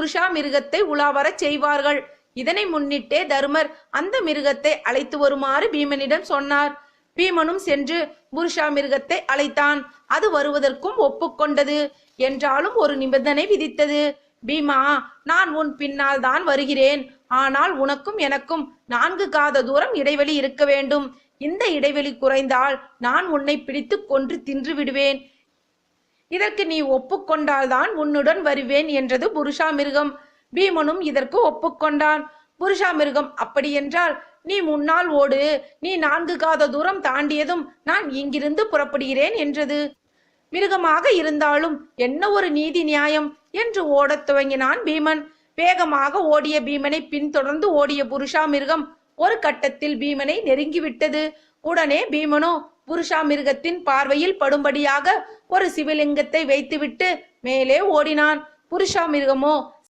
புருஷா மிருகத்தை உலாவரச் செய்வார்கள். இதனை முன்னிட்டே தருமர் அந்த மிருகத்தை அழைத்து வருமாறு பீமனிடம் சொன்னார். பீமனும் சென்று புருஷா மிருகத்தை அழைத்தான். அது வருவதற்கும் ஒப்புக்கொண்டது. என்றாலும் ஒரு நிபந்தனை விதித்தது. பீமா, நான் உன் பின்னால் தான் வருகிறேன். ஆனால் உனக்கும் எனக்கும் 4 காத தூரம் இடைவெளி இருக்க வேண்டும். இந்த இடைவெளி குறைந்தால் நான் உன்னை பிடித்து கொன்று தின்று விடுவேன். இதற்கு நீ ஒப்புக்கொண்டால்தான் உன்னுடன் வருவேன் என்றது புருஷா மிருகம். பீமனும் இதற்கு ஒப்புக்கொண்டான். புருஷா மிருகம் அப்படியென்றால் நீ முன்னால் ஓடு, நீ 4 காத தூரம் தாண்டியதும் நான் இங்கிருந்து புறப்படுகிறேன் என்றது. மிருகமாக இருந்தாலும் என்ன ஒரு நீதி நியாயம் என்று ஓடத் துவங்கினான் பீமன். வேகமாக ஓடிய பீமனை பின்தொடர்ந்து ஓடிய புருஷா மிருகம் ஒரு கட்டத்தில் பீமனை நெருங்கிவிட்டது. உடனே பீமனோ புருஷா மிருகத்தின் பார்வையில் படும்படியாக ஒரு சிவலிங்கத்தை வைத்துவிட்டு மேலே ஓடினான். புருஷா மிருகமோ